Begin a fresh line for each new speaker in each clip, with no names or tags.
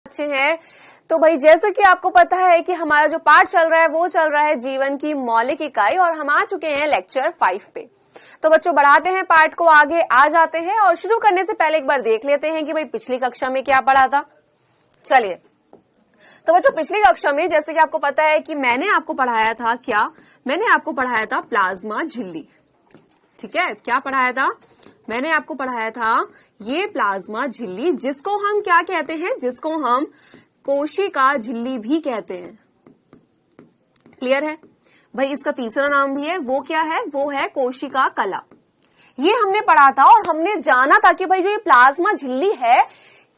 अच्छे हैं। तो भाई जैसे कि आपको पता है कि हमारा जो पाठ चल रहा है वो चल रहा है जीवन की मौलिक इकाई, और हम आ चुके हैं लेक्चर 5 पे। तो बच्चों बढ़ाते हैं पाठ को आगे, आ जाते हैं और शुरू करने से पहले एक बार देख लेते हैं कि भाई पिछली कक्षा में क्या पढ़ा था। चलिए, तो बच्चों पिछली कक्षा में जैसे कि आपको पता है कि मैंने आपको पढ़ाया था क्या, मैंने आपको पढ़ाया था प्लाज्मा झिल्ली। ठीक है, क्या पढ़ाया था? मैंने आपको पढ़ाया था ये प्लाज्मा झिल्ली, जिसको हम क्या कहते हैं, जिसको हम कोशिका झिल्ली भी कहते हैं। क्लियर है भाई? इसका तीसरा नाम भी है, वो क्या है? वो है कोशिका कला। ये हमने पढ़ा था और हमने जाना था कि भाई जो ये प्लाज्मा झिल्ली है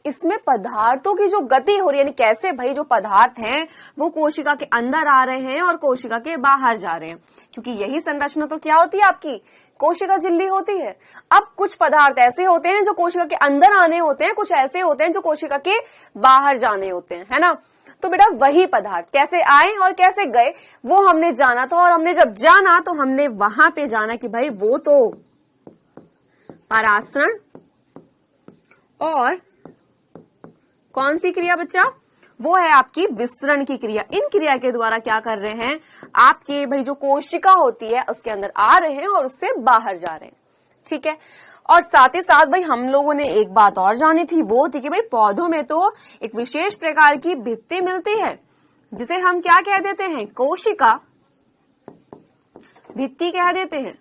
इसमें पदार्थों की जो गति हो रही है, यानी कैसे भाई जो पदार्थ हैं वो कोशिका के अंदर आ रहे हैं और कोशिका के बाहर जा रहे हैं, क्योंकि यही संरचना तो क्या होती है आपकी, कोशिका झिल्ली होती है। अब कुछ पदार्थ ऐसे होते हैं जो कोशिका के अंदर आने होते हैं, कुछ ऐसे होते हैं जो कोशिका के बाहर जाने होते हैं, है ना। तो बेटा वही पदार्थ कैसे आए और कैसे गए वो हमने जाना था, और हमने जब जाना तो हमने वहां पे जाना कि भाई वो तो परासरण और कौन सी क्रिया बच्चा, वो है आपकी विसरण की क्रिया। इन क्रिया के द्वारा क्या कर रहे हैं आपके भाई जो कोशिका होती है उसके अंदर आ रहे हैं और उससे बाहर जा रहे हैं। ठीक है, और साथ ही साथ भाई हम लोगों ने एक बात और जानी थी, वो थी कि भाई पौधों में तो एक विशेष प्रकार की भित्ति मिलती है जिसे हम क्या कह देते हैं, कोशिका भित्ति कह देते हैं।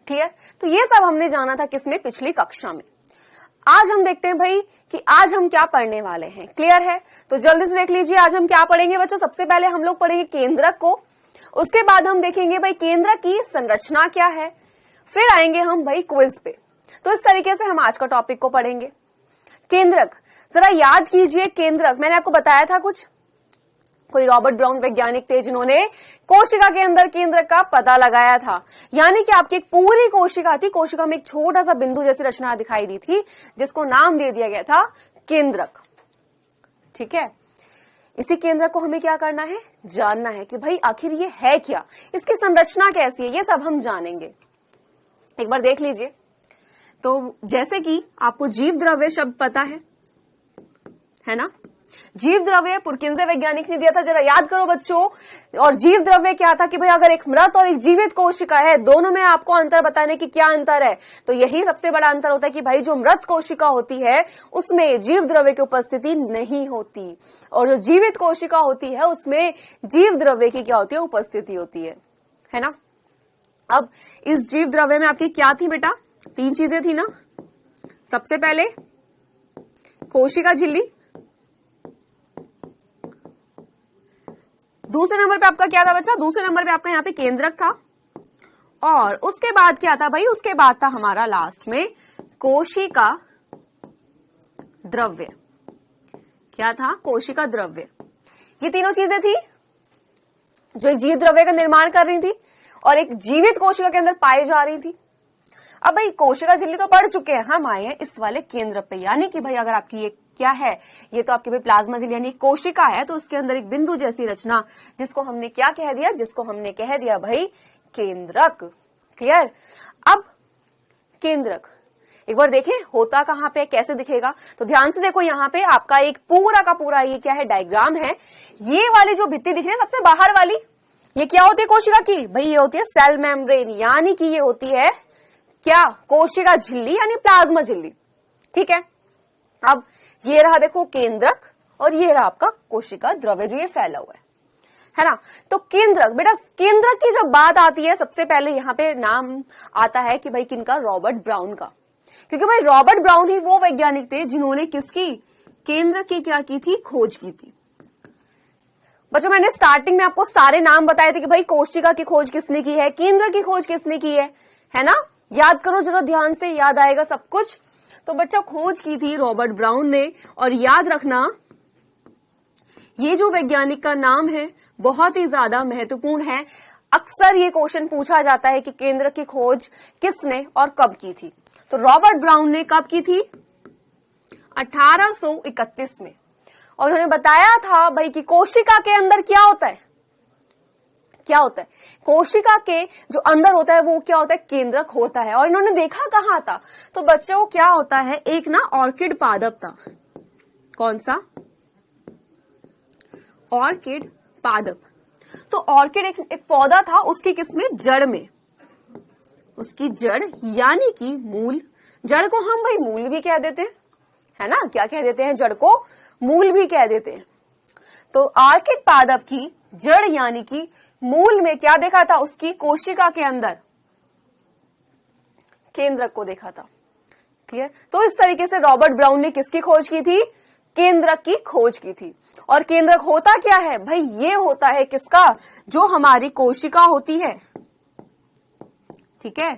क्लियर? तो ये सब हमने जाना था किसमें, पिछली कक्षा में। आज हम देखते हैं भाई कि आज हम क्या पढ़ने वाले हैं। क्लियर है? तो जल्दी से देख लीजिए आज हम क्या पढ़ेंगे बच्चों। सबसे पहले हम लोग पढ़ेंगे केंद्रक को, उसके बाद हम देखेंगे भाई केंद्रक की संरचना क्या है, फिर आएंगे हम भाई क्विज पे। तो इस तरीके से हम आज का टॉपिक को पढ़ेंगे। केंद्रक, जरा याद कीजिए केंद्रक, मैंने आपको बताया था कुछ, कोई रॉबर्ट ब्राउन वैज्ञानिक थे जिन्होंने कोशिका के अंदर केंद्रक का पता लगाया था। यानी कि आपकी एक पूरी कोशिका थी, कोशिका में एक छोटा सा बिंदु जैसी रचना दिखाई दी थी जिसको नाम दे दिया गया था केंद्रक। ठीक है, इसी केंद्रक को हमें क्या करना है, जानना है कि भाई आखिर ये है क्या, इसकी संरचना कैसी है, ये सब हम जानेंगे। एक बार देख लीजिए। तो जैसे कि आपको जीव द्रव्य शब्द पता है ना, जीव द्रव्य पुरकिंजे वैज्ञानिक ने दिया था, जरा याद करो बच्चों। और जीव द्रव्य क्या था कि भाई अगर एक मृत और एक जीवित कोशिका है, दोनों में आपको अंतर बताने की क्या अंतर है, तो यही सबसे बड़ा अंतर होता है कि भाई जो मृत कोशिका होती है उसमें जीव द्रव्य की उपस्थिति नहीं होती, और जो जीवित कोशिका होती है उसमें जीव द्रव्य की क्या होती है, उपस्थिति होती है ना। अब इस जीव द्रव्य में आपकी क्या थी बेटा, 3 चीजें थी ना। सबसे पहले कोशिका झिल्ली, दूसरे नंबर पे आपका क्या था बच्चा, दूसरे नंबर पे आपका यहाँ पे केंद्रक था, और उसके बाद क्या था भाई, उसके बाद था हमारा लास्ट में कोशिका द्रव्य। क्या था, कोशिका द्रव्य। ये तीनों चीजें थी जो एक जीव द्रव्य का निर्माण कर रही थी और एक जीवित कोशिका के अंदर पाई जा रही थी। अब भाई कोशिका झिल्ली तो पढ़ चुके हैं, हम आए हैं इस वाले केंद्र पे, यानी कि भाई अगर आपकी ये क्या है, ये तो आपके भाई प्लाज्मा झिल्ली यानी कोशिका है, तो उसके अंदर एक बिंदु जैसी रचना जिसको हमने क्या कह दिया, जिसको हमने कह दिया भाई केंद्रक। क्लियर? अब केंद्रक एक बार देखें होता कहां पे, कैसे दिखेगा, तो ध्यान से देखो। यहाँ पे आपका एक पूरा का पूरा ये क्या है, डायग्राम है। ये वाली जो भित्ति दिख रही है सबसे बाहर वाली, ये क्या होती है कोशिका की, भाई ये होती है सेल मेम्ब्रेन, यानी कि ये होती है क्या, कोशिका झिल्ली यानी प्लाज्मा झिल्ली। ठीक है, अब ये रहा देखो केंद्रक, और ये रहा आपका कोशिका द्रव्य जो ये फैला हुआ है ना। तो केंद्रक, बेटा केंद्रक की जब बात आती है सबसे पहले यहाँ पे नाम आता है कि भाई किनका, रॉबर्ट ब्राउन का, क्योंकि भाई रॉबर्ट ब्राउन ही वो वैज्ञानिक थे जिन्होंने किसकी, केंद्रक की क्या की थी, खोज की थी। बच्चों मैंने स्टार्टिंग में आपको सारे नाम बताए थे कि भाई कोशिका की खोज किसने की है, केंद्र की खोज किसने की है ना। याद करो जरा ध्यान से, याद आएगा सब कुछ। तो बच्चा खोज की थी रॉबर्ट ब्राउन ने, और याद रखना ये जो वैज्ञानिक का नाम है बहुत ही ज्यादा महत्वपूर्ण है। अक्सर ये क्वेश्चन पूछा जाता है कि केंद्र की खोज किसने और कब की थी। तो रॉबर्ट ब्राउन ने कब की थी, 1831 में, और उन्होंने बताया था भाई कि कोशिका के अंदर क्या होता है, क्या होता है, कोशिका के जो अंदर होता है वो क्या होता है, केंद्रक होता है। और इन्होंने देखा कहाँ था, तो बच्चों क्या होता है, एक ना ऑर्किड पादप था। कौन सा, ऑर्किड पादप। तो ऑर्किड एक पौधा था, उसकी किसमें, जड़ में, उसकी जड़ यानी कि मूल। जड़ को हम भाई मूल भी कह देते हैं, है ना, क्या कह देते हैं, जड़ को मूल भी कह देते हैं। तो ऑर्किड पादप की जड़ यानी कि मूल में क्या देखा था, उसकी कोशिका के अंदर केंद्रक को देखा था। क्लियर। तो इस तरीके से रॉबर्ट ब्राउन ने किसकी खोज की थी, केंद्रक की खोज की थी। और केंद्रक होता क्या है भाई, ये होता है किसका, जो हमारी कोशिका होती है, ठीक है,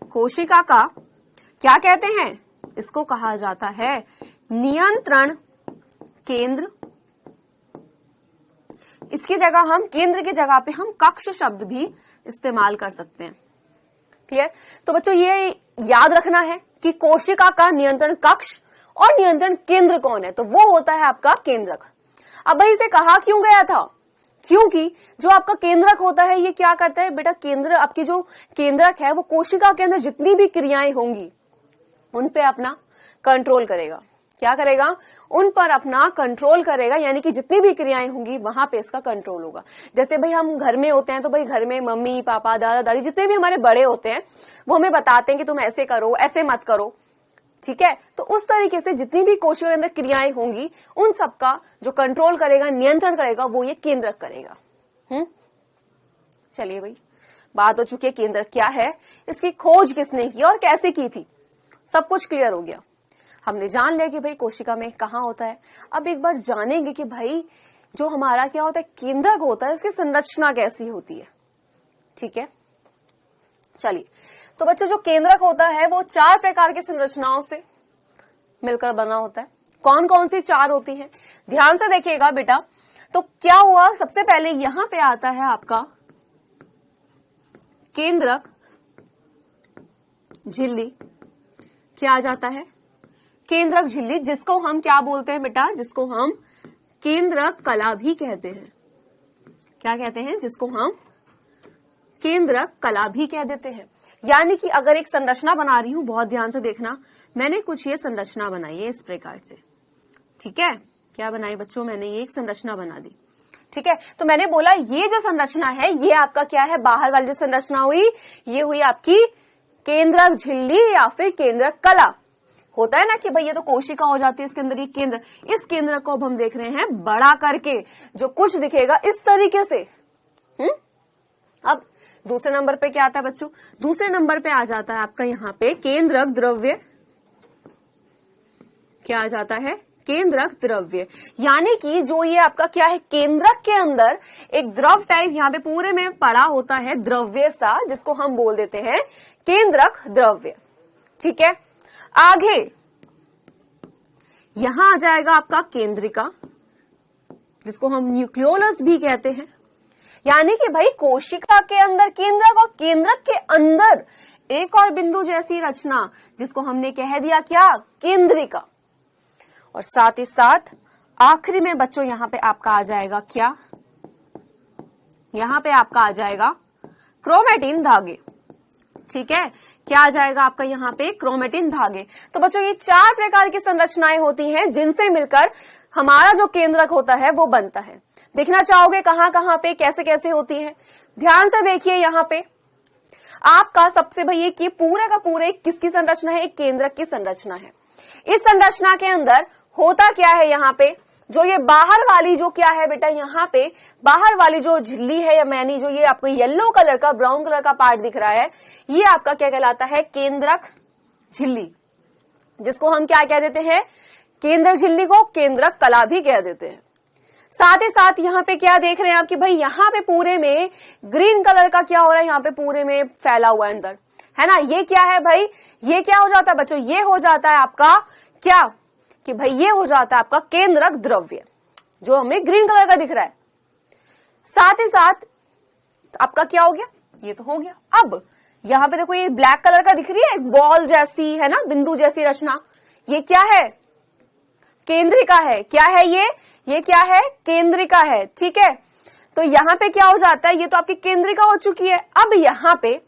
कोशिका का क्या कहते हैं, इसको कहा जाता है नियंत्रण केंद्र। इसकी जगह हम, केंद्र की जगह पे हम कक्ष शब्द भी इस्तेमाल कर सकते हैं। क्लियर। तो बच्चों ये याद रखना है कि कोशिका का नियंत्रण कक्ष और नियंत्रण केंद्र कौन है, तो वो होता है आपका केंद्रक। अब भाई इसे कहा क्यों गया था, क्योंकि जो आपका केंद्रक होता है ये क्या करता है बेटा, केंद्र, आपकी जो केंद्रक है वो कोशिका के अंदर जितनी भी क्रियाएं होंगी उन पे अपना कंट्रोल करेगा। क्या करेगा, उन पर अपना कंट्रोल करेगा, यानी कि जितनी भी क्रियाएं होंगी वहां पे इसका कंट्रोल होगा। जैसे भाई हम घर में होते हैं तो भाई घर में मम्मी पापा दादा दादी जितने भी हमारे बड़े होते हैं वो हमें बताते हैं कि तुम ऐसे करो, ऐसे मत करो, ठीक है। तो उस तरीके से जितनी भी कोशिका के अंदर क्रियाएं होंगी उन सबका जो कंट्रोल करेगा, नियंत्रण करेगा, वो ये केंद्रक करेगा। चलिए भाई, बात हो चुकी है केंद्रक क्या है, इसकी खोज किसने की और कैसे की थी, सब कुछ क्लियर हो गया। हमने जान लिया कि भाई कोशिका में कहाँ होता है। अब एक बार जानेंगे कि भाई जो हमारा क्या होता है, केंद्रक होता है, इसकी संरचना कैसी होती है, ठीक है। चलिए, तो बच्चों जो केंद्रक होता है वो 4 प्रकार की संरचनाओं से मिलकर बना होता है। कौन कौन सी 4 होती हैं, ध्यान से देखिएगा बेटा। तो क्या हुआ, सबसे पहले यहां पे आता है आपका केंद्रक झिल्ली। क्या आ जाता है, केंद्रक झिल्ली, जिसको हम क्या बोलते हैं बेटा, जिसको हम केंद्रक कला भी कहते हैं। क्या कहते हैं, जिसको हम केंद्रक कला भी कह देते हैं। यानी कि अगर एक संरचना बना रही हूं, बहुत ध्यान से देखना, मैंने कुछ ये संरचना बनाई है इस प्रकार से, ठीक है। क्या बनाई बच्चों, मैंने ये एक संरचना बना दी, ठीक है। तो मैंने बोला ये जो संरचना है ये आपका क्या है, बाहर वाली जो संरचना हुई ये हुई आपकी केंद्रक झिल्ली या फिर केंद्रक कला। होता है ना कि भाई ये तो कोशिका हो जाती है, इसके अंदर ये केंद्र, इस केंद्र को अब हम देख रहे हैं बड़ा करके, जो कुछ दिखेगा इस तरीके से। अब दूसरे नंबर पे क्या आता है बच्चों, दूसरे नंबर पे आ जाता है आपका यहाँ पे केंद्रक द्रव्य। क्या आ जाता है, केंद्रक द्रव्य, यानी कि जो ये आपका क्या है, केंद्रक के अंदर एक द्रव टाइप यहाँ पे पूरे में पड़ा होता है, द्रव्य सा, जिसको हम बोल देते हैं केंद्रक द्रव्य, ठीक है। आगे यहां आ जाएगा आपका केंद्रिका, जिसको हम न्यूक्लियोलस भी कहते हैं। यानी कि भाई कोशिका के अंदर केंद्रक और केंद्रक के अंदर एक और बिंदु जैसी रचना, जिसको हमने कह दिया क्या, केंद्रिका। और साथ ही साथ आखिरी में बच्चों यहां पे आपका आ जाएगा क्या, यहां पे आपका आ जाएगा क्रोमेटिन धागे, ठीक है। क्या आ जाएगा आपका यहाँ पे, क्रोमेटिन धागे। तो बच्चों ये 4 प्रकार की संरचनाएं होती हैं जिनसे मिलकर हमारा जो केंद्रक होता है वो बनता है। देखना चाहोगे कहां कहां पे कैसे कैसे होती है, ध्यान से देखिए। यहाँ पे आपका सबसे भाई एक ये पूरा का पूरा एक किसकी संरचना है, एक केंद्रक की संरचना है। इस संरचना के अंदर होता क्या है, यहाँ पे जो ये बाहर वाली जो क्या है बेटा, यहाँ पे बाहर वाली जो झिल्ली है या मैनी, जो ये आपको येलो कलर का, ब्राउन कलर का पार्ट दिख रहा है, ये आपका क्या कहलाता है, केंद्रक झिल्ली, जिसको हम क्या कह देते हैं, केंद्रक झिल्ली को केंद्रक कला भी कह देते हैं। साथ ही साथ यहाँ पे क्या देख रहे हैं आप कि भाई यहाँ पे पूरे में ग्रीन कलर का क्या हो रहा है, यहाँ पे पूरे में फैला हुआ है अंदर, है ना। ये क्या है भाई, ये क्या हो जाता है बच्चों, ये हो जाता है आपका क्या, कि भाई ये हो जाता है आपका केंद्रक द्रव्य, जो हमें ग्रीन कलर का दिख रहा है। साथ ही साथ आपका क्या हो गया, ये तो हो गया। अब यहां पे देखो ये ब्लैक कलर का दिख रही है, एक बॉल जैसी, है ना, बिंदु जैसी रचना, ये क्या है, केंद्रिका है। क्या है ये क्या है, केंद्रिका है, ठीक है। तो यहां पे क्या हो जाता है, ये तो आपकी केंद्रिका हो चुकी है। अब यहां पे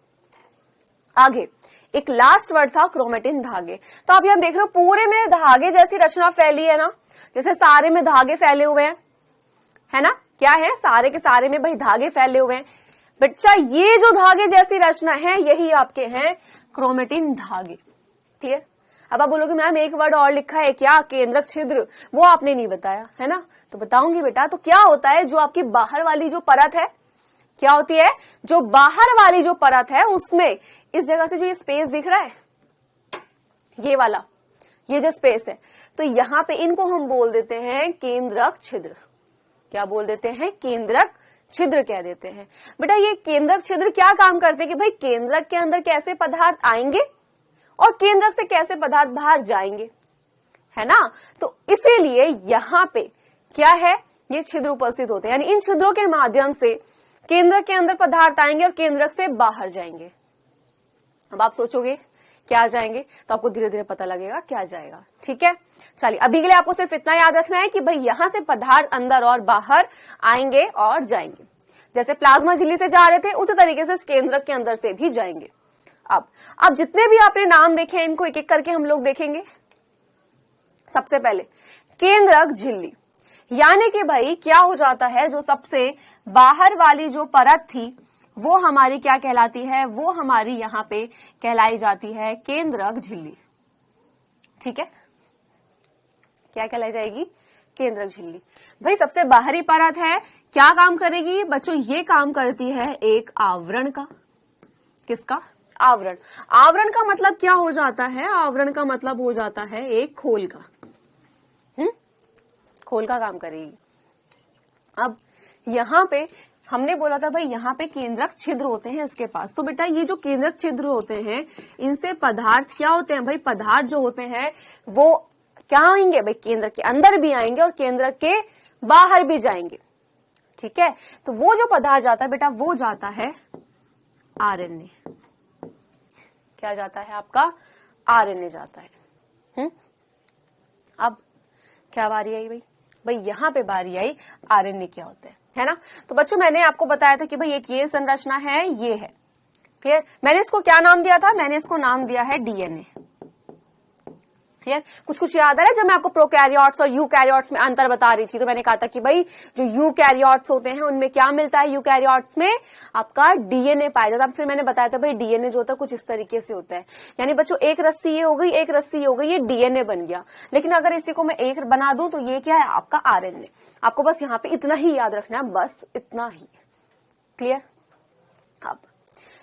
आगे एक लास्ट वर्ड था क्रोमेटिन धागे। तो आप यहां देख रहे हो पूरे में धागे जैसी रचना फैली है ना, जैसे सारे में धागे फैले हुए हैं, है ना, क्या है, सारे के सारे में भाई धागे फैले हुए हैं। बच्चा ये जो धागे जैसी रचना है यही आपके हैं क्रोमेटिन धागे। क्लियर। अब आप बोलोगे मैम एक वर्ड और लिखा है क्या, केंद्रक छिद्र, वो आपने नहीं बताया है ना, तो बताऊंगी बेटा। तो क्या होता है, जो आपकी बाहर वाली जो परत है, क्या होती है, जो बाहर वाली जो परत है उसमें इस जगह से जो ये स्पेस दिख रहा है, ये वाला, ये जो स्पेस है, तो यहां पे इनको हम बोल देते हैं केंद्रक छिद्र। क्या बोल देते हैं, केंद्रक छिद्र कह देते हैं। बेटा ये केंद्रक छिद्र क्या काम करते हैं कि भाई केंद्रक के अंदर कैसे पदार्थ आएंगे और केंद्रक से कैसे पदार्थ बाहर जाएंगे, है ना। तो इसीलिए यहां पे क्या है, ये छिद्र उपस्थित होते हैं, यानी इन छिद्रों के माध्यम से केंद्रक के अंदर पदार्थ आएंगे और केंद्रक से बाहर जाएंगे। अब आप सोचोगे क्या जाएंगे, तो आपको धीरे धीरे पता लगेगा क्या जाएगा। ठीक है, चलिए अभी के लिए आपको सिर्फ इतना याद रखना है कि भाई यहां से पदार्थ अंदर और बाहर आएंगे और जाएंगे। जैसे प्लाज्मा झिल्ली से जा रहे थे उसी तरीके से केंद्रक के अंदर से भी जाएंगे। अब जितने भी आपने नाम देखे इनको एक एक करके हम लोग देखेंगे। सबसे पहले केंद्रक झिल्ली, यानी कि भाई क्या हो जाता है, जो सबसे बाहर वाली जो परत थी वो हमारी क्या कहलाती है, वो हमारी यहां पे कहलाई जाती है केंद्रक झिल्ली। ठीक है, क्या कहलाई जाएगी, केंद्रक झिल्ली। भाई सबसे बाहरी परत है, क्या काम करेगी बच्चों, ये काम करती है एक आवरण का। किसका, आवरण। आवरण का मतलब क्या हो जाता है, आवरण का मतलब हो जाता है एक खोल का। खोल का काम करेगी। अब यहां पे हमने बोला था भाई यहाँ पे केंद्रक छिद्र होते हैं इसके पास, तो बेटा ये जो केंद्रक छिद्र होते हैं इनसे पदार्थ क्या होते हैं, भाई पदार्थ जो होते हैं वो क्या आएंगे, भाई केंद्र के अंदर भी आएंगे और केंद्र के बाहर भी जाएंगे। ठीक है, तो वो जो पदार्थ जाता है बेटा वो जाता है आरएनए। क्या जाता है आपका, आरएनए जाता है। अब क्या बारी आई भाई यहां पे बारी आई आरएनए क्या होता है ना। तो बच्चों मैंने आपको बताया था कि भाई एक ये संरचना है, ये है। क्लियर, मैंने इसको क्या नाम दिया था, मैंने इसको नाम दिया है डीएनए। क्लियर, कुछ कुछ याद आ रहा है, जब मैं आपको प्रोकैरियोट्स और यूकैरियोट्स में अंतर बता रही थी तो मैंने कहा था कि भाई जो यूकैरियोट्स होते हैं उनमें क्या मिलता है, यूकैरियोट्स में आपका डीएनए पाया जाता है। फिर मैंने बताया था भाई डीएनए जो होता है कुछ इस तरीके से होता है, यानी बच्चों एक रस्सी ये हो गई, एक रस्सी ये हो गई, ये डीएनए बन गया। लेकिन अगर इसी को मैं एक बना दूं तो ये क्या है आपका आरएनए। आपको बस यहाँ पे इतना ही याद रखना है, बस इतना ही। क्लियर, अब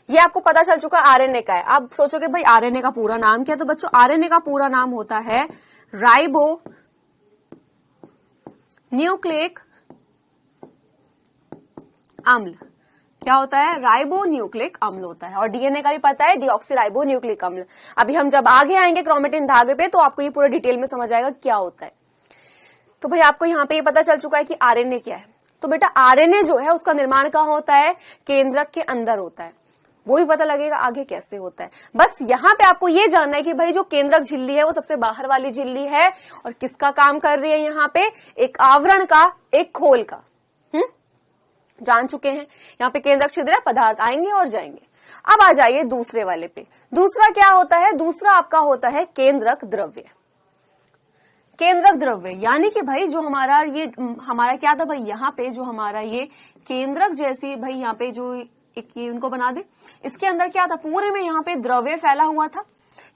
ये आपको पता चल चुका आरएनए का है। आप सोचोगे भाई आरएनए का पूरा नाम क्या है, तो बच्चों आरएनए का पूरा नाम होता है राइबो न्यूक्लिक अम्ल। क्या होता है, राइबो न्यूक्लिक अम्ल होता है। और डीएनए का भी पता है, डीऑक्सीराइबो न्यूक्लिक अम्ल। अभी हम जब आगे आएंगे क्रोमेटिन धागे पे तो आपको ये पूरा डिटेल में समझ आएगा क्या होता है। तो भाई आपको यहाँ पे ये पता चल चुका है कि आरएनए क्या है। तो बेटा आरएनए जो है उसका निर्माण कहाँ होता है, केंद्रक के अंदर होता है। वो भी पता लगेगा आगे कैसे होता है। बस यहाँ पे आपको ये जानना है कि भाई जो केंद्रक झिल्ली है वो सबसे बाहर वाली झिल्ली है और किसका काम कर रही है, यहाँ पे एक आवरण का, एक खोल का। जान चुके हैं, यहाँ पे केंद्रक छिद्र है, पदार्थ आएंगे और जाएंगे। अब आ जाइए दूसरे वाले पे। दूसरा क्या होता है, दूसरा आपका होता है केंद्रक द्रव्य। केंद्रक द्रव्य यानी कि भाई जो हमारा ये हमारा क्या था भाई, यहाँ पे जो हमारा ये केंद्रक जैसी भाई यहाँ पे जो एक ये उनको बना दे, इसके अंदर क्या था, पूरे में यहाँ पे द्रव्य फैला हुआ था।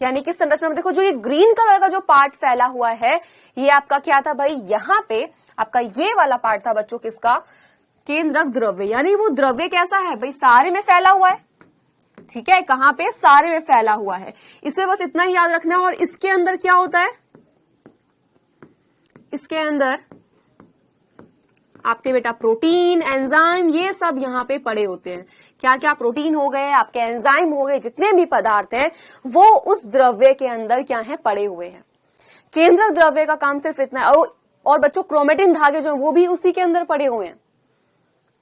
यानी कि संरचना में देखो जो ये ग्रीन कलर का जो पार्ट फैला हुआ है ये आपका क्या था भाई, यहाँ पे आपका ये वाला पार्ट था बच्चों किसका, केंद्रक द्रव्य। यानी वो द्रव्य कैसा है भाई, सारे में फैला हुआ है। ठीक है, कहाँ पे, सारे में फैला हुआ है। इसमें बस इतना ही याद रखना है। और इसके अंदर क्या होता है, इसके अंदर आपके बेटा प्रोटीन, एंजाइम, ये सब यहाँ पे पड़े होते हैं। क्या क्या, प्रोटीन हो गए, आपके एंजाइम हो गए, जितने भी पदार्थ हैं वो उस द्रव्य के अंदर क्या है, पड़े हुए हैं। केंद्रक द्रव्य का काम सिर्फ इतना है। और बच्चों क्रोमेटिन धागे जो है वो भी उसी के अंदर पड़े हुए हैं।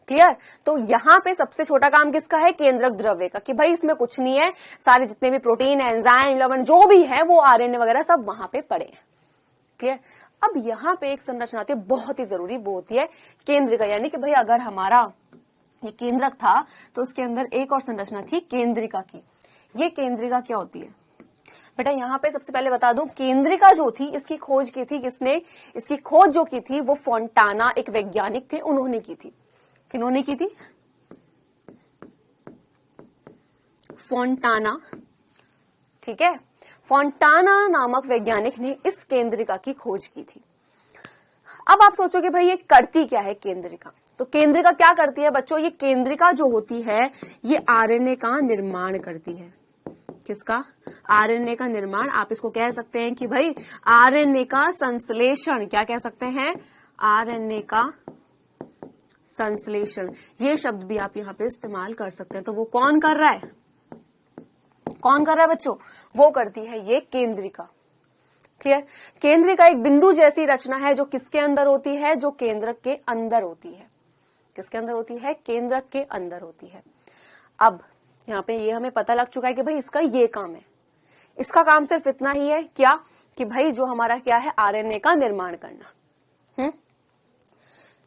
क्लियर, तो यहाँ पे सबसे छोटा काम किसका है, केंद्रक द्रव्य का, कि भाई इसमें कुछ नहीं है, सारे जितने भी प्रोटीन, एंजाइम, लवण जो भी है वो आरएनए वगैरह सब वहां पे पड़े हैं। क्लियर, अब यहाँ पे एक संरचना आती है बहुत ही जरूरी, वो होती है केंद्रिका। यानी कि भाई अगर हमारा ये केंद्रक था तो उसके अंदर एक और संरचना थी केंद्रिका की। ये केंद्रिका क्या होती है, बेटा यहाँ पे सबसे पहले बता दूं, केंद्रिका जो थी इसकी खोज की थी किसने? इसकी खोज जो की थी वो फोंटाना एक वैज्ञानिक थे, उन्होंने की थी। किन्होंने की थी? फोंटाना, ठीक है, फोंटाना नामक वैज्ञानिक ने इस केंद्रिका की खोज की थी। अब आप सोचोगे भाई ये करती क्या है केंद्रिका? तो केंद्रिका क्या करती है बच्चों? ये केंद्रिका जो होती है ये आरएनए का निर्माण करती है। किसका? आरएनए का निर्माण। आप इसको कह सकते हैं कि भाई आरएनए का संश्लेषण। क्या कह सकते हैं? आरएनए का संश्लेषण। ये शब्द भी आप यहाँ पे इस्तेमाल कर सकते हैं। तो वो कौन कर रहा है? कौन कर रहा है बच्चों? वो करती है ये केंद्रिका। क्लियर? केंद्रिका एक बिंदु जैसी रचना है जो किसके अंदर होती है? जो केंद्रक के अंदर होती है। किसके अंदर होती है? केंद्रक के अंदर होती है। अब यहाँ पे ये हमें पता लग चुका है कि भाई इसका ये काम है। इसका काम सिर्फ इतना ही है, क्या? कि भाई जो हमारा क्या है? आरएनए का निर्माण करना।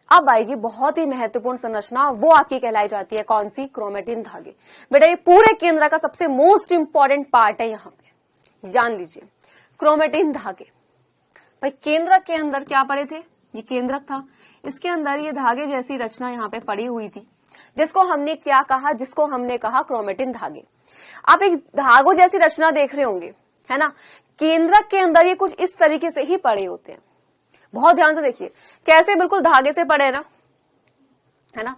अब आएगी बहुत ही महत्वपूर्ण संरचना, वो आपकी कहलाई जाती है कौन सी? क्रोमेटिन धागे। बेटा ये पूरे केंद्र का सबसे मोस्ट इंपॉर्टेंट पार्ट है, यहाँ पे जान लीजिए, क्रोमेटिन धागे। भाई केंद्रक के अंदर क्या पड़े थे? ये केंद्रक था, इसके अंदर ये धागे जैसी रचना यहाँ पे पड़ी हुई थी, जिसको हमने क्या कहा? जिसको हमने कहा क्रोमेटिन धागे। आप एक धागों जैसी रचना देख रहे होंगे, है ना? केंद्रक के अंदर ये कुछ इस तरीके से ही पड़े होते हैं। बहुत ध्यान से देखिए कैसे बिल्कुल धागे से पड़े ना, है ना?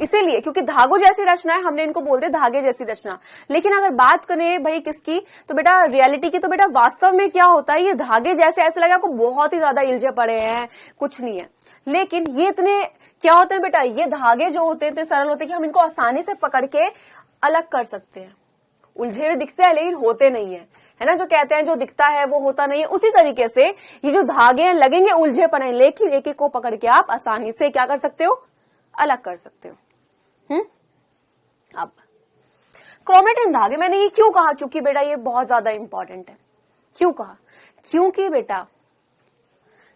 इसीलिए क्योंकि धागों जैसी रचना है, हमने इनको बोलते धागे जैसी रचना। लेकिन अगर बात करें भाई किसकी, तो बेटा रियलिटी की, तो बेटा वास्तव में क्या होता है? ये धागे जैसे ऐसे लगे आपको बहुत ही ज्यादा इल्झे पड़े हैं, कुछ नहीं है। लेकिन ये इतने क्या होते हैं बेटा? ये धागे जो होते हैं इतने सरल होते हैं कि हम इनको आसानी से पकड़ के अलग कर सकते हैं। उलझे हुए दिखते हैं लेकिन होते नहीं है ना? जो कहते हैं जो दिखता है वो होता नहीं है, उसी तरीके से ये जो धागे हैं लगेंगे उलझे पड़े, लेकिन एक एक को पकड़ के आप आसानी से क्या कर सकते हो? अलग कर सकते हो। अब क्रोमेटिन धागे मैंने ये क्यों कहा? क्योंकि बेटा ये बहुत ज्यादा इंपॉर्टेंट है। क्यों कहा? क्योंकि बेटा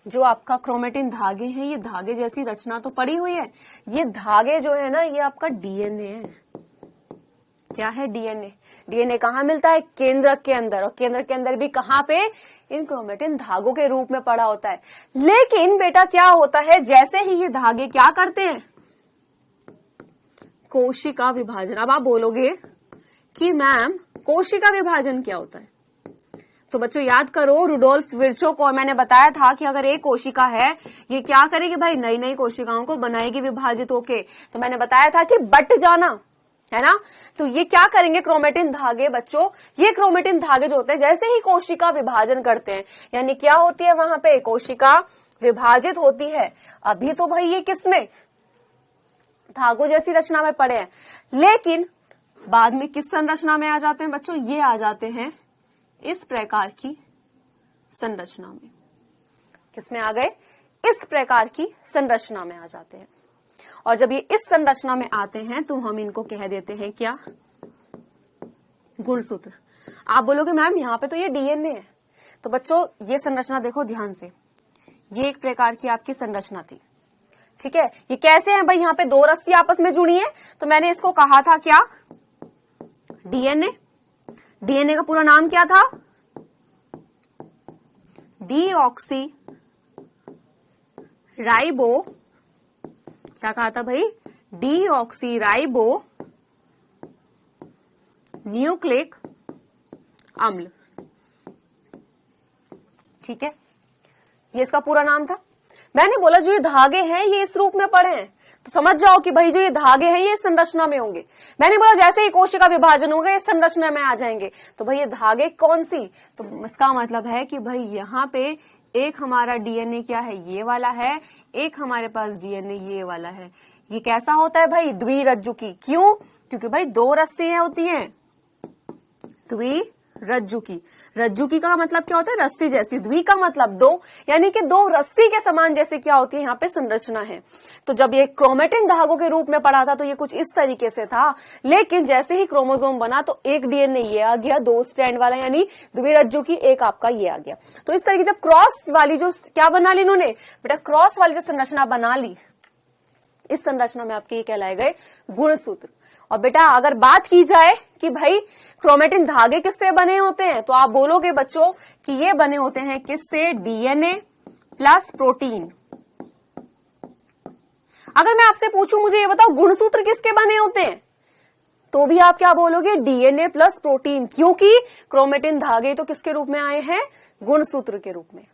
जो आपका क्रोमेटिन धागे हैं, ये धागे जैसी रचना तो पड़ी हुई है, ये धागे जो है ना ये आपका डीएनए है। क्या है? डीएनए। डीएनए कहाँ मिलता है? केंद्रक के अंदर, और केंद्रक के अंदर भी कहाँ पे? इन क्रोमेटिन धागों के रूप में पड़ा होता है। लेकिन बेटा क्या होता है? जैसे ही ये धागे क्या करते हैं? कोशिका विभाजन। अब आप बोलोगे कि मैम कोशिका विभाजन क्या होता है? तो बच्चों याद करो, रुडोल्फ विर्चो को मैंने बताया था कि अगर एक कोशिका है ये क्या करेगी भाई? नई नई कोशिकाओं को बनाएगी विभाजित होके। तो मैंने बताया था कि बट जाना, है ना? तो ये क्या करेंगे क्रोमेटिन धागे बच्चों? ये क्रोमेटिन धागे जो होते हैं जैसे ही कोशिका विभाजन करते हैं, यानी क्या होती है वहां पे? कोशिका विभाजित होती है। अभी तो भाई ये किसमें? धागों जैसी रचना में पड़े हैं, लेकिन बाद में किस संरचना में आ जाते हैं बच्चों? ये आ जाते हैं इस प्रकार की संरचना में। किसमें आ गए? इस प्रकार की संरचना में आ जाते हैं। और जब ये इस संरचना में आते हैं तो हम इनको कह देते हैं क्या? गुणसूत्र। आप बोलोगे मैम यहाँ पे तो ये डीएनए है। तो बच्चों ये संरचना देखो ध्यान से, ये एक प्रकार की आपकी संरचना थी, ठीक है? ये कैसे है भाई? यहाँ पे दो रस्सी आपस में जुड़ी है, तो मैंने इसको कहा था क्या? डीएनए। डीएनए का पूरा नाम क्या था? Deoxy ribo. क्या कहा था भाई? डीऑक्सी राइबो न्यूक्लिक अम्ल, ठीक है? ये इसका पूरा नाम था। मैंने बोला जो ये धागे हैं ये इस रूप में पड़े हैं, तो समझ जाओ कि भाई जो ये धागे हैं ये इस संरचना में होंगे। मैंने बोला जैसे ही कोशिका विभाजन होगा इस संरचना में आ जाएंगे। तो भाई ये धागे कौन सी? तो इसका मतलब है कि भाई यहाँ पे एक हमारा डीएनए क्या है? ये वाला है। एक हमारे पास डीएनए ये वाला है। ये कैसा होता है भाई? द्विरज्जुकी। क्यों? क्योंकि भाई दो रस्सियां होती हैं, द्विरज्जुकी। रज्जुकी का मतलब क्या होता है? रस्सी जैसी। द्वि का मतलब दो, यानी कि दो रस्सी के समान जैसे क्या होती है यहाँ पे संरचना है। तो जब ये क्रोमेटिन धागों के रूप में पड़ा था तो ये कुछ इस तरीके से था, लेकिन जैसे ही क्रोमोसोम बना तो एक डीएनए ये आ गया, दो स्ट्रैंड वाला, यानी द्विरज्जुकी, एक आपका ये आ गया। तो इस तरीके जब क्रॉस वाली जो क्या बना ली इन्होंने बेटा? क्रॉस वाली जो संरचना बना ली, इस संरचना में आपके ये कहलाए गए गुणसूत्र। और बेटा अगर बात की जाए कि भाई क्रोमेटिन धागे किससे बने होते हैं, तो आप बोलोगे बच्चों कि ये बने होते हैं किससे, डीएनए प्लस प्रोटीन। अगर मैं आपसे पूछूं मुझे ये बताओ गुणसूत्र किसके बने होते हैं, तो भी आप क्या बोलोगे, डीएनए प्लस प्रोटीन, क्योंकि क्रोमेटिन धागे तो किसके रूप में आए हैं, गुणसूत्र के रूप में।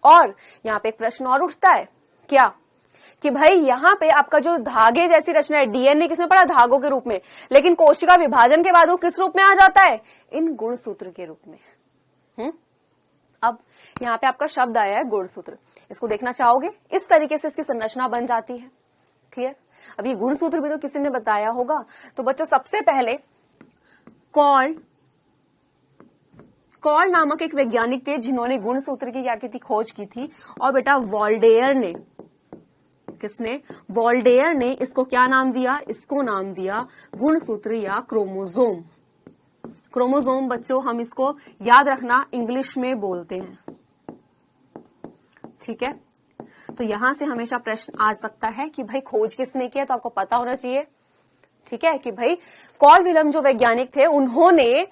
और यहां पे एक प्रश्न और उठता है क्या, कि भाई यहां पे आपका जो धागे जैसी रचना है, डीएनए किसमें पड़ा, धागों के रूप में, लेकिन कोशिका विभाजन के बाद वो किस रूप में आ जाता है, इन गुणसूत्र के रूप में। अब यहाँ पे आपका शब्द आया है गुणसूत्र, इसको देखना चाहोगे, इस तरीके से इसकी संरचना बन जाती है। क्लियर। अब ये गुणसूत्र भी तो किसी ने बताया होगा, तो बच्चों सबसे पहले कॉल नामक एक वैज्ञानिक थे जिन्होंने गुणसूत्र की क्या की थी, खोज की थी। और बेटा वॉल्डेयर ने, किसने, वॉल्डेयर ने इसको क्या नाम दिया, इसको नाम दिया गुणसूत्र या क्रोमोसोम। क्रोमोसोम बच्चों हम इसको याद रखना इंग्लिश में बोलते हैं, ठीक है। तो यहां से हमेशा प्रश्न आ सकता है कि भाई खोज किसने किया, तो आपको पता होना चाहिए, ठीक है, कि भाई कॉल विलम जो वैज्ञानिक थे उन्होंने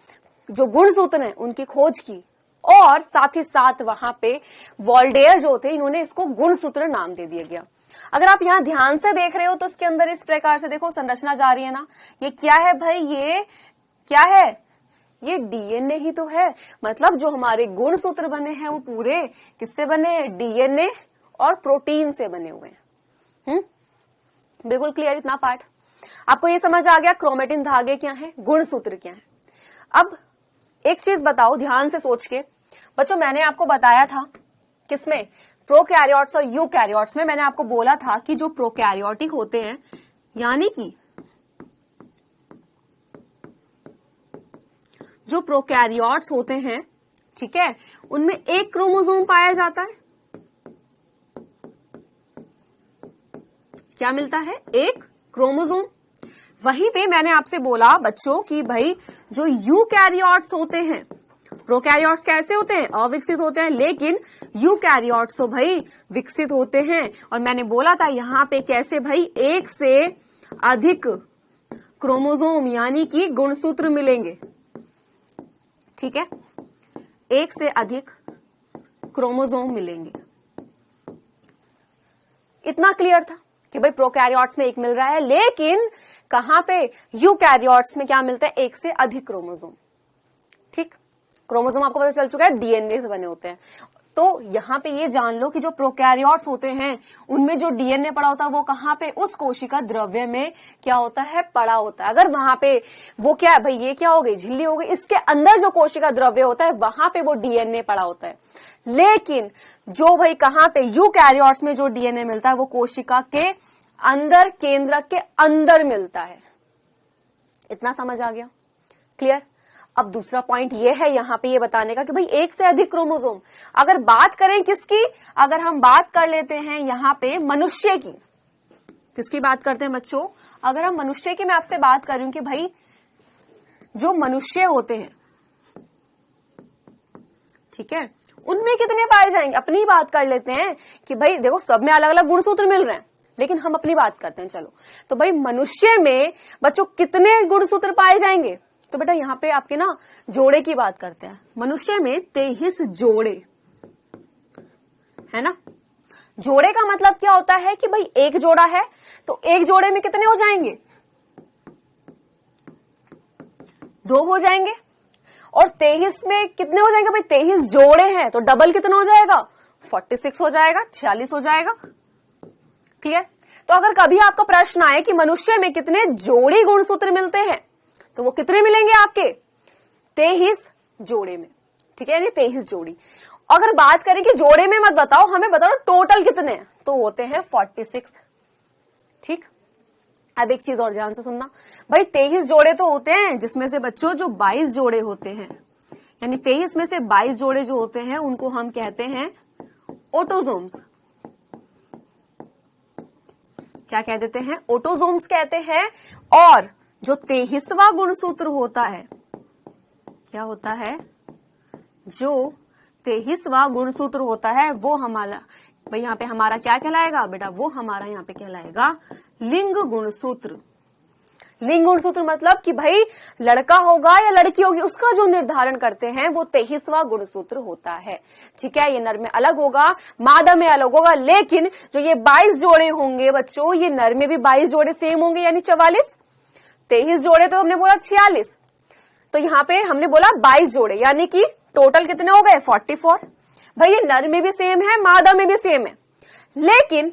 जो गुणसूत्र है उनकी खोज की, और साथ ही साथ वहां पे वॉल्डेयर जो थे इन्होंने इसको गुणसूत्र नाम दे दिया गया। अगर आप यहां ध्यान से देख रहे हो तो इसके अंदर इस प्रकार से देखो संरचना जा रही है ना, ये क्या है भाई, ये क्या है, ये डीएनए ही तो है। मतलब जो हमारे गुणसूत्र बने हैं वो पूरे किससे बने हैं, डीएनए और प्रोटीन से बने हुए हैं। बिल्कुल क्लियर इतना पार्ट आपको ये समझ आ गया, क्रोमेटिन धागे क्या है, गुणसूत्र क्या है। अब एक चीज बताओ ध्यान से सोच के बच्चों, मैंने आपको बताया था किसमें, प्रोकैरियोट्स और यूकैरियोट्स में, मैंने आपको बोला था कि जो प्रोकैरियोटिक होते हैं, यानी कि जो प्रोकैरियोट्स होते हैं, ठीक है, उनमें एक क्रोमोसोम पाया जाता है। क्या मिलता है, एक क्रोमोसोम। वहीं पे मैंने आपसे बोला बच्चों कि भाई जो यूकैरियोट्स होते हैं, प्रोकैरियोट्स कैसे होते हैं, अविकसित होते हैं, लेकिन यूकैरियोट्स तो भाई विकसित होते हैं। और मैंने बोला था यहां पे कैसे भाई, एक से अधिक क्रोमोसोम यानी कि गुणसूत्र मिलेंगे, ठीक है, एक से अधिक क्रोमोसोम मिलेंगे। इतना क्लियर था कि भाई प्रोकैरियोट्स में एक मिल रहा है, लेकिन कहां पे, यूकैरियोट्स में क्या मिलता है, एक से अधिक क्रोमोसोम। ठीक, क्रोमोसोम आपको पता चल चुका है डीएनए से बने होते हैं। तो यहां पे ये जान लो कि जो प्रोकैरियोट्स होते हैं उनमें जो डीएनए पड़ा होता है वो कहां पे, उस कोशिका द्रव्य में क्या होता है, पड़ा होता है। अगर वहां पे वो क्या है भाई, ये क्या हो गई, झिल्ली हो गई, इसके अंदर जो कोशिका द्रव्य होता है वहां पे वो डीएनए पड़ा होता है। लेकिन जो भाई कहां पे, यूकैरियोट्स में जो डीएनए मिलता है वो कोशिका के अंदर, केंद्रक के अंदर मिलता है। इतना समझ आ गया, क्लियर। अब दूसरा पॉइंट ये है यहां पे ये बताने का कि भाई एक से अधिक क्रोमोसोम, अगर बात करें किसकी, अगर हम बात कर लेते हैं यहां पे मनुष्य की, किसकी बात करते हैं बच्चों, अगर हम मनुष्य की मैं आपसे बात कर रही हूं कि भाई जो मनुष्य होते हैं, ठीक है, उनमें कितने पाए जाएंगे, अपनी बात कर लेते हैं कि भाई देखो सब में अलग अलग गुणसूत्र मिल रहे हैं, लेकिन हम अपनी बात करते हैं। चलो तो भाई मनुष्य में बच्चों कितने गुणसूत्र पाए जाएंगे, तो बेटा यहां पे आपके ना जोड़े की बात करते हैं। मनुष्य में 23 जोड़े है ना। जोड़े का मतलब क्या होता है कि भाई एक जोड़ा है तो एक जोड़े में कितने हो जाएंगे, 2 हो जाएंगे। और 23 में कितने हो जाएंगे भाई, 23 जोड़े हैं तो डबल कितना हो जाएगा, 46 हो जाएगा, 46 हो जाएगा। क्लियर। तो अगर कभी आपका प्रश्न आए कि मनुष्य में कितने जोड़ी गुणसूत्र मिलते हैं, तो वो कितने मिलेंगे आपके, 23 जोड़े में, ठीक है, यानी 23 जोड़ी। अगर बात करें कि जोड़े में मत बताओ, हमें बताओ टोटल कितने हैं, तो होते हैं 46। ठीक। अब एक चीज और ध्यान से सुनना भाई, 23 जोड़े तो होते हैं जिसमें से बच्चों जो 22 जोड़े होते हैं, यानी 23 में से 22 जोड़े जो होते हैं उनको हम कहते हैं ऑटोसोम्स। क्या कह देते हैं, ऑटोसोम्स कहते हैं। और जो 23वां गुणसूत्र होता है, क्या होता है, जो 23वां गुणसूत्र होता है वो हमारा भाई यहाँ पे हमारा क्या कहलाएगा बेटा, वो हमारा यहाँ पे कहलाएगा लिंग गुणसूत्र। लिंग गुणसूत्र मतलब कि भाई लड़का होगा या लड़की होगी, उसका जो निर्धारण करते हैं वो 23वां गुणसूत्र होता है। ठीक है, ये नर में अलग होगा, मादा में अलग होगा, लेकिन जो ये 22 जोड़े होंगे बच्चों, ये नर में भी 22 जोड़े सेम होंगे, यानी 44। 23 जोड़े तो हमने बोला 46, तो यहाँ पे हमने बोला 22 जोड़े, यानी कि टोटल कितने हो गए 44। भाई ये नर में भी सेम है, मादा में भी सेम है, लेकिन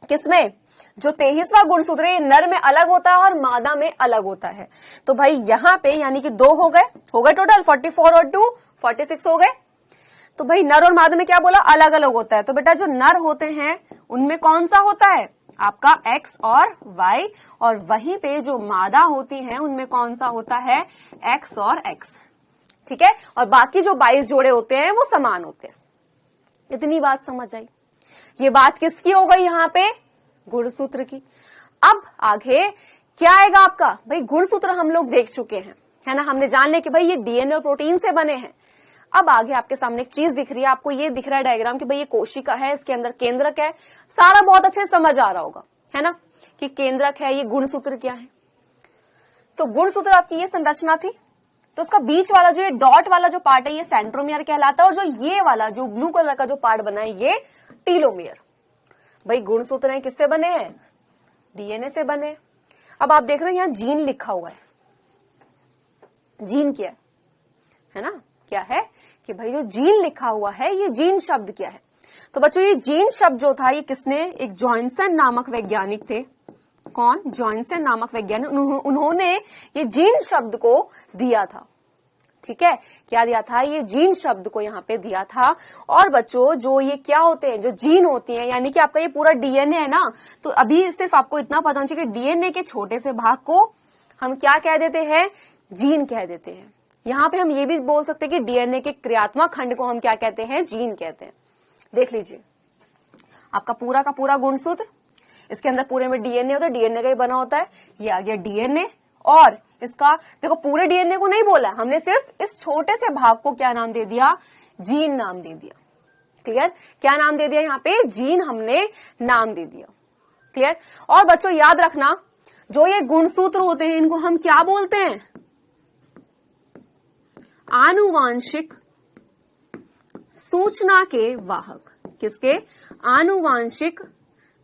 किसमें, जो 23वां गुणसूत्र है नर में अलग होता है और मादा में अलग होता है। तो भाई यहाँ पे यानी कि 2 हो गए टोटल, 44 और 2 46 हो गए। तो भाई नर और मादा में क्या बोला, अलग अलग होता है। तो बेटा जो नर होते हैं उनमें कौन सा होता है, आपका X और Y, और वहीं पे जो मादा होती हैं उनमें कौन सा होता है, X और X। ठीक है, और बाकी जो 22 जोड़े होते हैं वो समान होते हैं। इतनी बात समझ आई। ये बात किसकी हो गई यहाँ पे, गुणसूत्र की। अब आगे क्या आएगा आपका, भाई गुणसूत्र हम लोग देख चुके हैं, है ना, हमने जान लिया कि भाई ये डीएनए और प्रोटीन से बने हैं। अब आगे आपके सामने एक चीज दिख रही है, आपको ये दिख रहा है डायग्राम कि भाई ये कोशिका है, इसके अंदर केंद्रक है, सारा बहुत अच्छे से समझ आ रहा होगा, है ना, कि केंद्रक है, ये गुणसूत्र क्या है। तो गुणसूत्र आपकी ये संरचना थी, तो उसका बीच वाला जो ये डॉट वाला जो पार्ट है ये सेंट्रोमियर कहलाता है, और जो ये वाला जो ब्लू कलर का जो पार्ट बना है ये टीलोमियर। भाई गुणसूत्र हैं किससे बने हैं, डीएनए से बने। अब आप देख रहे हो यहाँ जीन लिखा हुआ है, जीन क्या है ना, क्या है कि भाई जो जीन लिखा हुआ है ये जीन शब्द क्या है। तो बच्चों ये जीन शब्द जो था ये किसने, एक जॉनसन नामक वैज्ञानिक थे। कौन, जॉनसन नामक वैज्ञानिक, उन्होंने ये जीन शब्द को दिया था। ठीक है, क्या दिया था, ये जीन शब्द को यहाँ पे दिया था। और बच्चों जो ये क्या होते हैं, जो जीन होती हैं, यानी कि आपका ये पूरा डीएनए है ना, तो अभी सिर्फ आपको इतना पता होना चाहिए कि डीएनए के छोटे से भाग को हम क्या कह देते हैं, जीन कह देते हैं। यहाँ पे हम ये भी बोल सकते हैं कि डीएनए के क्रियात्मक खंड को हम क्या कहते हैं, जीन कहते हैं। देख लीजिए आपका पूरा का पूरा गुणसूत्र, इसके अंदर पूरे में डीएनए होता है, डीएनए का ही बना होता है। ये आ गया डीएनए, और इसका देखो पूरे डीएनए को नहीं बोला हमने, सिर्फ इस छोटे से भाग को क्या नाम दे दिया, जीन नाम दे दिया। क्लियर, क्या नाम दे दिया यहाँ पे, जीन हमने नाम दे दिया। क्लियर। और बच्चों याद रखना जो ये गुणसूत्र होते हैं इनको हम क्या बोलते हैं, आनुवांशिक सूचना के वाहक। किसके, आनुवांशिक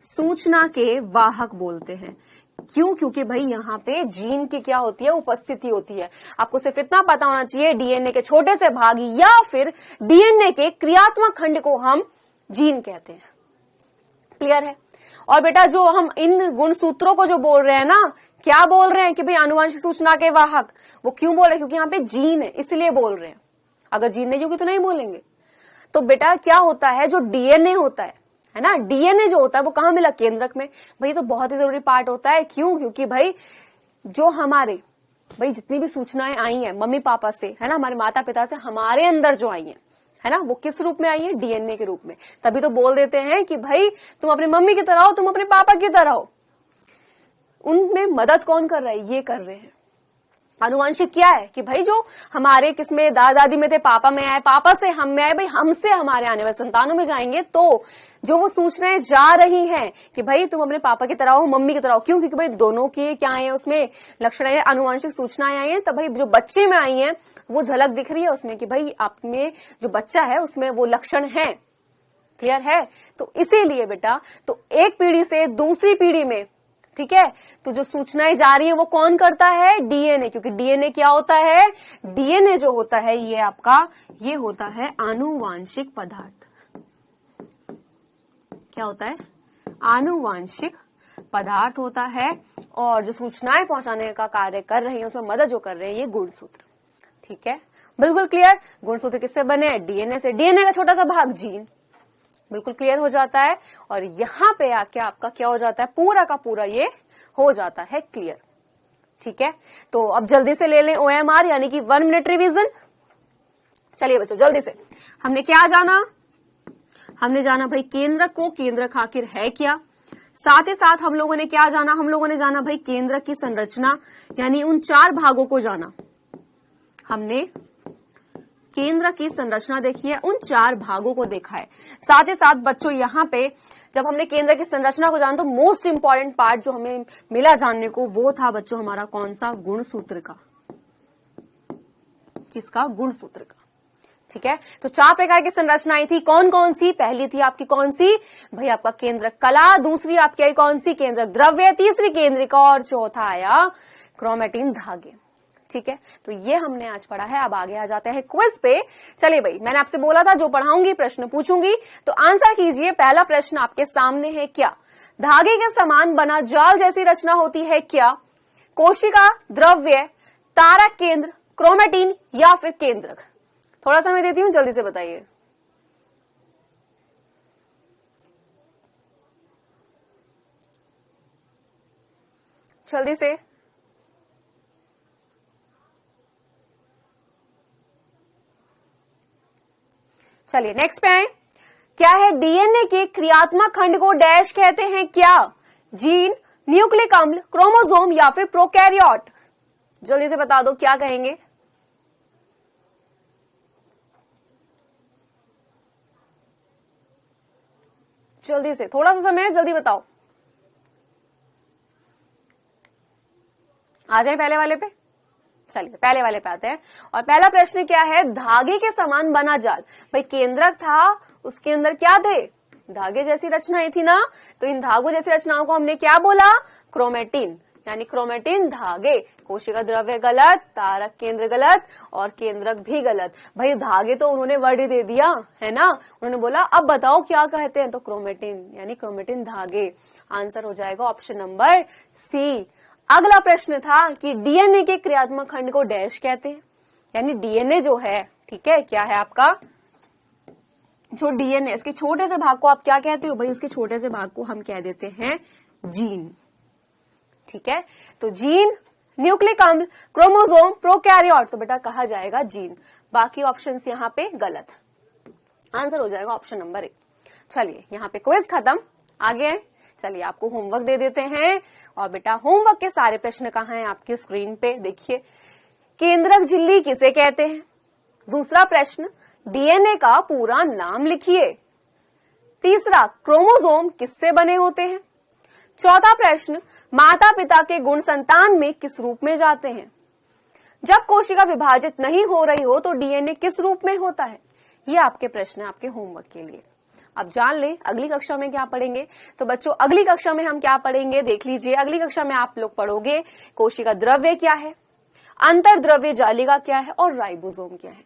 सूचना के वाहक बोलते हैं। क्यों, क्योंकि भाई यहाँ पे जीन की क्या होती है, उपस्थिति होती है। आपको सिर्फ इतना पता होना चाहिए, डीएनए के छोटे से भाग या फिर डीएनए के क्रियात्मक खंड को हम जीन कहते हैं। क्लियर है। और बेटा जो हम इन गुणसूत्रों को जो बोल रहे हैं ना, क्या बोल रहे हैं कि भाई आनुवांशिक सूचना के वाहक, वो क्यों बोल रहे हैं, क्योंकि यहाँ पे जीन है इसलिए बोल रहे हैं। अगर जीन नहीं होगी तो नहीं बोलेंगे। तो बेटा क्या होता है, जो डीएनए होता है ना, डीएनए जो होता है वो कहाँ मिला, केंद्रक में। भाई तो बहुत ही जरूरी पार्ट होता है। क्यों, क्योंकि भाई जो हमारे भाई जितनी भी सूचनाएं आई हैं मम्मी पापा से, है ना, हमारे माता पिता से हमारे अंदर जो आई है ना, वो किस रूप में आई है, डीएनए के रूप में। तभी तो बोल देते हैं कि भाई तुम अपनी मम्मी की तरह हो, तुम अपने पापा की तरह हो। उनमें मदद कौन कर रहा है, ये कर रहे हैं। आनुवांशिक क्या है कि भाई जो हमारे किसमें दादा दादी में थे, पापा में आए, पापा से हम में आए, भाई हमसे हमारे आने वाले संतानों में जाएंगे। तो जो वो सूचनाएं जा रही हैं कि भाई तुम अपने पापा की तरह हो, मम्मी की तरह हो। क्यों, क्योंकि भाई दोनों की क्या है, उसमें लक्षण है, आनुवांशिक सूचनाएं आई हैं। तब भाई जो बच्चे में आई हैं वो झलक दिख रही है उसमें कि भाई आप में जो बच्चा है उसमें वो लक्षण है। क्लियर है। तो इसीलिए बेटा तो एक पीढ़ी से दूसरी पीढ़ी में, ठीक है, तो जो सूचनाएं जा रही है वो कौन करता है, डीएनए। क्योंकि डीएनए क्या होता है, डीएनए जो होता है ये आपका ये होता है आनुवांशिक पदार्थ। क्या होता है, आनुवांशिक पदार्थ होता है। और जो सूचनाएं पहुंचाने का कार्य कर रही है उसमें मदद जो कर रहे हैं ये गुणसूत्र। ठीक है, बिल्कुल क्लियर। गुणसूत्र किससे बने हैं, डीएनए से। डीएनए का छोटा सा भाग जीन, बिल्कुल क्लियर हो जाता है। और यहां पे आके आपका क्या हो जाता है, पूरा का पूरा ये हो जाता है क्लियर। ठीक है, तो अब जल्दी से ले लें ओएमआर यानी कि 1 मिनट रिवीजन। चलिए बच्चों जल्दी से, हमने क्या जाना, हमने जाना भाई केंद्रक को, केंद्रक आखिर है क्या। साथ ही साथ हम लोगों ने क्या जाना, हम लोगों ने जाना भाई केंद्रक की संरचना, यानी उन 4 भागों को जाना। हमने केंद्र की संरचना देखी है, उन 4 भागों को देखा है। साथ ही साथ बच्चों यहाँ पे जब हमने केंद्र की संरचना को जाना तो मोस्ट इंपॉर्टेंट पार्ट जो हमें मिला जानने को वो था बच्चों हमारा कौन सा, गुणसूत्र का। किसका? गुणसूत्र का। ठीक है, तो 4 प्रकार की संरचनाएं थी, कौन कौन सी? पहली थी आपकी कौन सी भाई, आपका केंद्रक कला, दूसरी आपकी आई कौन सी, केंद्रक द्रव्य, तीसरी केंद्रिका और चौथा आया क्रोमेटिन धागे। ठीक है, तो ये हमने आज पढ़ा है। अब आगे आ जाते हैं क्विज पे। चलिए भाई, मैंने आपसे बोला था जो पढ़ाऊंगी प्रश्न पूछूंगी, तो आंसर कीजिए। पहला प्रश्न आपके सामने है, क्या धागे के समान बना जाल जैसी रचना होती है क्या? कोशिका, द्रव्य, तारक केंद्र, क्रोमेटिन या फिर केंद्रक? थोड़ा समय देती हूं, जल्दी से बताइए। जल्दी से। चलिए नेक्स्ट पे आए। क्या है? डीएनए के क्रियात्मक खंड को डैश कहते हैं क्या? जीन, न्यूक्लिक अम्ल, क्रोमोसोम या फिर प्रोकैरियोट? जल्दी से बता दो क्या कहेंगे। जल्दी से, थोड़ा सा समय है, जल्दी बताओ। आ जाए पहले वाले पे। चलिए पहले वाले पे आते हैं। और पहला प्रश्न क्या है? धागे के समान बना जाल। भाई केंद्रक था, उसके अंदर क्या थे? धागे जैसी रचनाएं थी ना, तो इन धागों जैसी रचनाओं को हमने क्या बोला? क्रोमेटिन, यानी क्रोमेटिन धागे। कोशिका द्रव्य गलत, तारक केंद्र गलत और केंद्रक भी गलत। भाई धागे तो उन्होंने वर्ड ही दे दिया है ना, उन्होंने बोला अब बताओ क्या कहते हैं, तो क्रोमेटिन, यानी क्रोमेटिन धागे। आंसर हो जाएगा ऑप्शन नंबर सी। अगला प्रश्न था कि डीएनए के क्रियात्मक खंड को डैश कहते हैं, यानी डीएनए जो है, ठीक है, क्या है आपका जो डीएनए, इसके छोटे से भाग को आप क्या कहते हो? भाई उसके छोटे से भाग को हम कह देते हैं जीन। ठीक है, तो जीन, न्यूक्लिक अम्ल, क्रोमोसोम, प्रोकैरियोट, तो बेटा कहा जाएगा जीन। बाकी ऑप्शंस यहाँ पे गलत। आंसर हो जाएगा ऑप्शन नंबर 1। चलिए यहाँ पे क्विज खत्म, आगे चलिए आपको होमवर्क दे देते हैं। और बेटा होमवर्क के सारे प्रश्न कहाँ हैं? आपकी स्क्रीन पे देखिए। केंद्रक झिल्ली किसे कहते हैं? दूसरा प्रश्न, डीएनए का पूरा नाम लिखिए। तीसरा, क्रोमोसोम किससे बने होते हैं? चौथा प्रश्न, माता पिता के गुण संतान में किस रूप में जाते हैं? जब कोशिका विभाजित नहीं हो रही हो तो डीएनए किस रूप में होता है? ये आपके प्रश्न है आपके होमवर्क के लिए। अब जान लें अगली कक्षा में क्या पढ़ेंगे। तो बच्चों अगली कक्षा में हम क्या पढ़ेंगे देख लीजिए। अगली कक्षा में आप लोग पढ़ोगे कोशिका द्रव्य क्या है, अंतर द्रव्य जालिका क्या है और राइबोसोम क्या है।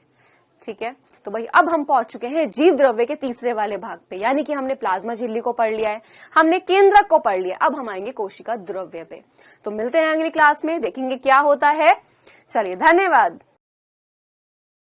ठीक है, तो भाई अब हम पहुंच चुके हैं जीव द्रव्य के तीसरे वाले भाग पे, यानी कि हमने प्लाज्मा झिल्ली को पढ़ लिया है, हमने केंद्रक को पढ़ लिया, अब हम आएंगे कोशिका द्रव्य पे। तो मिलते हैं अगली क्लास में, देखेंगे क्या होता है। चलिए धन्यवाद।